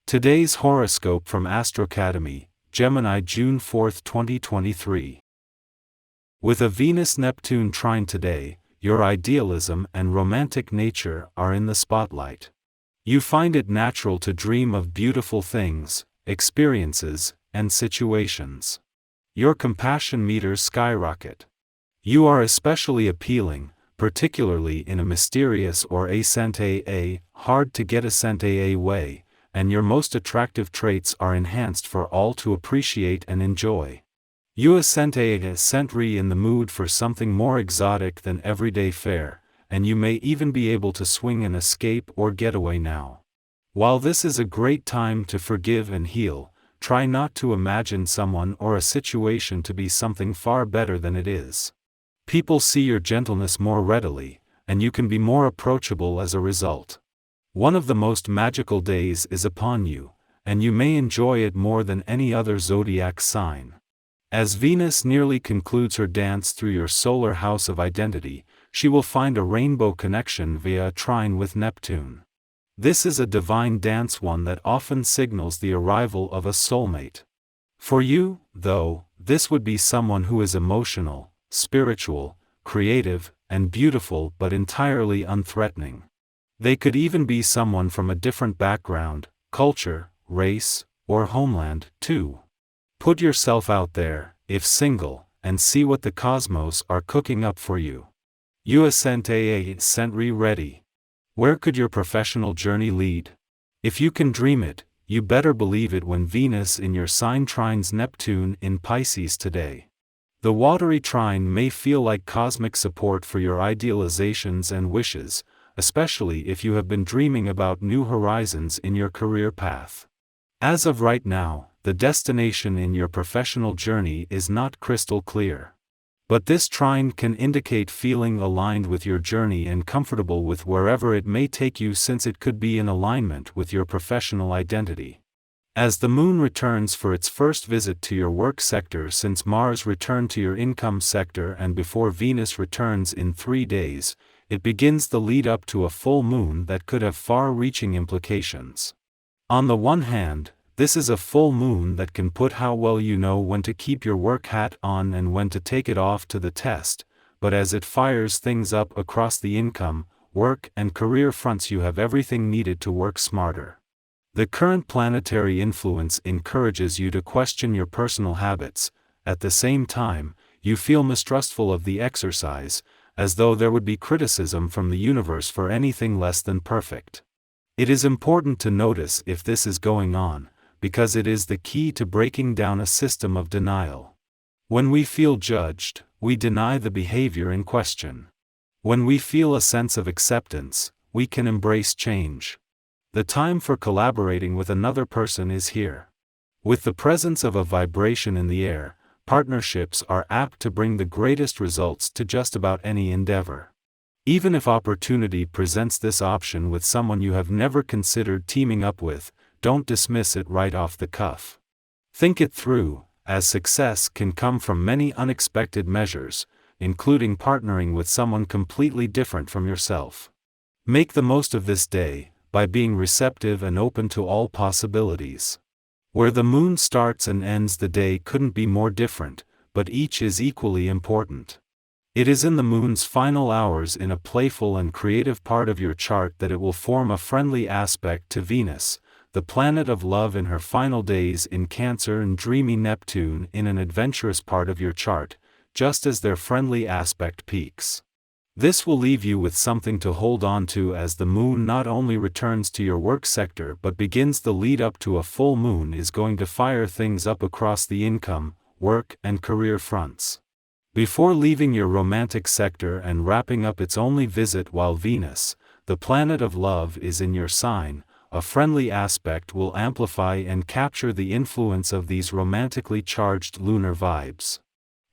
Today's horoscope from Astro Academy, Gemini, June 4, 2023. With a Venus-Neptune trine today, your idealism and romantic nature are in the spotlight. You find it natural to dream of beautiful things, experiences, and situations. Your compassion meters skyrocket. You are especially appealing, particularly in a mysterious or hard-to-get way, and your most attractive traits are enhanced for all to appreciate and enjoy. You are in the mood for something more exotic than everyday fare, and you may even be able to swing an escape or getaway now. While this is a great time to forgive and heal, try not to imagine someone or a situation to be something far better than it is. People see your gentleness more readily, and you can be more approachable as a result. One of the most magical days is upon you, and you may enjoy it more than any other zodiac sign. As Venus nearly concludes her dance through your solar house of identity, she will find a rainbow connection via a trine with Neptune. This is a divine dance, one that often signals the arrival of a soulmate. For you, though, this would be someone who is emotional, spiritual, creative, and beautiful but entirely unthreatening. They could even be someone from a different background, culture, race, or homeland, too. Put yourself out there, if single, and see what the cosmos are cooking up for you. You are ready. Where could your professional journey lead? If you can dream it, you better believe it when Venus in your sign trines Neptune in Pisces today. The watery trine may feel like cosmic support for your idealizations and wishes, especially if you have been dreaming about new horizons in your career path. As of right now, the destination in your professional journey is not crystal clear. But this trine can indicate feeling aligned with your journey and comfortable with wherever it may take you, since it could be in alignment with your professional identity. As the moon returns for its first visit to your work sector since Mars returned to your income sector and before Venus returns in 3 days, it begins the lead up to a full moon that could have far-reaching implications. On the one hand, this is a full moon that can put how well you know when to keep your work hat on and when to take it off to the test, but as it fires things up across the income, work, and career fronts, you have everything needed to work smarter. The current planetary influence encourages you to question your personal habits. At the same time, you feel mistrustful of the exercise, as though there would be criticism from the universe for anything less than perfect. It is important to notice if this is going on, because it is the key to breaking down a system of denial. When we feel judged, we deny the behavior in question. When we feel a sense of acceptance, we can embrace change. The time for collaborating with another person is here. With the presence of a vibration in the air, partnerships are apt to bring the greatest results to just about any endeavor. Even if opportunity presents this option with someone you have never considered teaming up with, don't dismiss it right off the cuff. Think it through, as success can come from many unexpected measures, including partnering with someone completely different from yourself. Make the most of this day, by being receptive and open to all possibilities. Where the moon starts and ends the day couldn't be more different, but each is equally important. It is in the moon's final hours in a playful and creative part of your chart that it will form a friendly aspect to Venus, the planet of love, in her final days in Cancer, and dreamy Neptune in an adventurous part of your chart, just as their friendly aspect peaks. This will leave you with something to hold on to as the moon not only returns to your work sector but begins the lead up to a full moon is going to fire things up across the income, work, and career fronts. Before leaving your romantic sector and wrapping up its only visit while Venus, the planet of love, is in your sign, a friendly aspect will amplify and capture the influence of these romantically charged lunar vibes.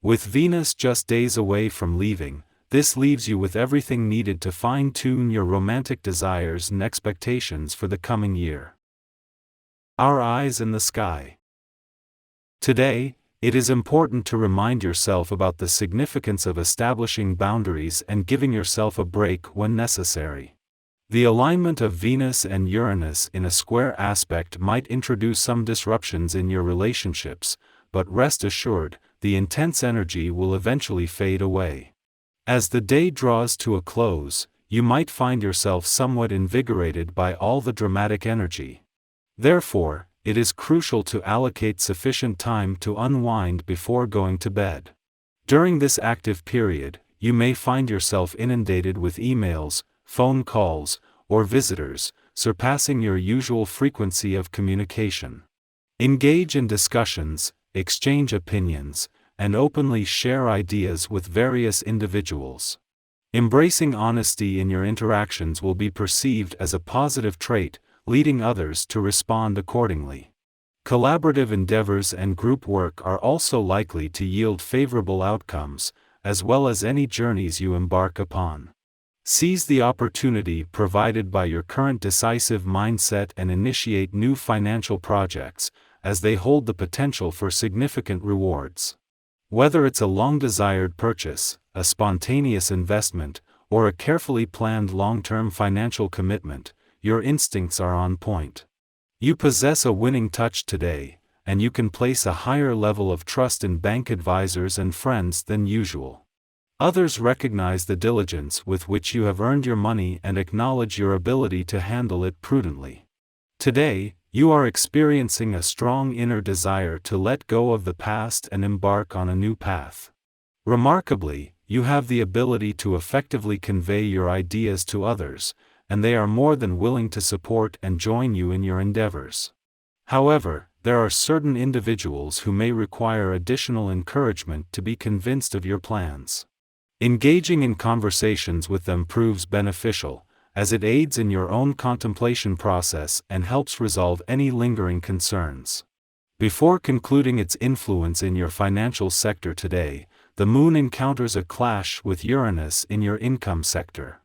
With Venus just days away from leaving, this leaves you with everything needed to fine-tune your romantic desires and expectations for the coming year. Our eyes in the sky. Today, it is important to remind yourself about the significance of establishing boundaries and giving yourself a break when necessary. The alignment of Venus and Uranus in a square aspect might introduce some disruptions in your relationships, but rest assured, the intense energy will eventually fade away. As the day draws to a close, you might find yourself somewhat invigorated by all the dramatic energy. Therefore, it is crucial to allocate sufficient time to unwind before going to bed. During this active period, you may find yourself inundated with emails, phone calls, or visitors, surpassing your usual frequency of communication. Engage in discussions, exchange opinions, and openly share ideas with various individuals. Embracing honesty in your interactions will be perceived as a positive trait, leading others to respond accordingly. Collaborative endeavors and group work are also likely to yield favorable outcomes, as well as any journeys you embark upon. Seize the opportunity provided by your current decisive mindset and initiate new financial projects, as they hold the potential for significant rewards. Whether it's a long-desired purchase, a spontaneous investment, or a carefully planned long-term financial commitment, your instincts are on point. You possess a winning touch today, and you can place a higher level of trust in bank advisors and friends than usual. Others recognize the diligence with which you have earned your money and acknowledge your ability to handle it prudently. Today, you are experiencing a strong inner desire to let go of the past and embark on a new path. Remarkably, you have the ability to effectively convey your ideas to others, and they are more than willing to support and join you in your endeavors. However, there are certain individuals who may require additional encouragement to be convinced of your plans. Engaging in conversations with them proves beneficial, as it aids in your own contemplation process and helps resolve any lingering concerns. Before concluding its influence in your financial sector today, the Moon encounters a clash with Uranus in your income sector.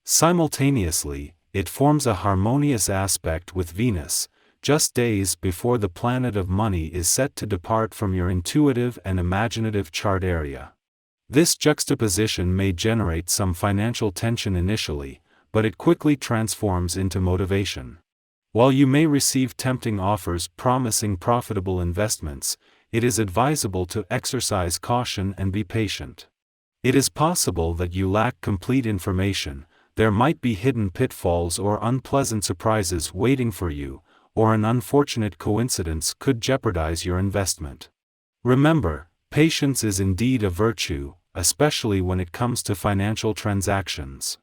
Simultaneously, it forms a harmonious aspect with Venus, just days before the planet of money is set to depart from your intuitive and imaginative chart area. This juxtaposition may generate some financial tension initially, but it quickly transforms into motivation. While you may receive tempting offers promising profitable investments, it is advisable to exercise caution and be patient. It is possible that you lack complete information, there might be hidden pitfalls or unpleasant surprises waiting for you, or an unfortunate coincidence could jeopardize your investment. Remember, patience is indeed a virtue, especially when it comes to financial transactions.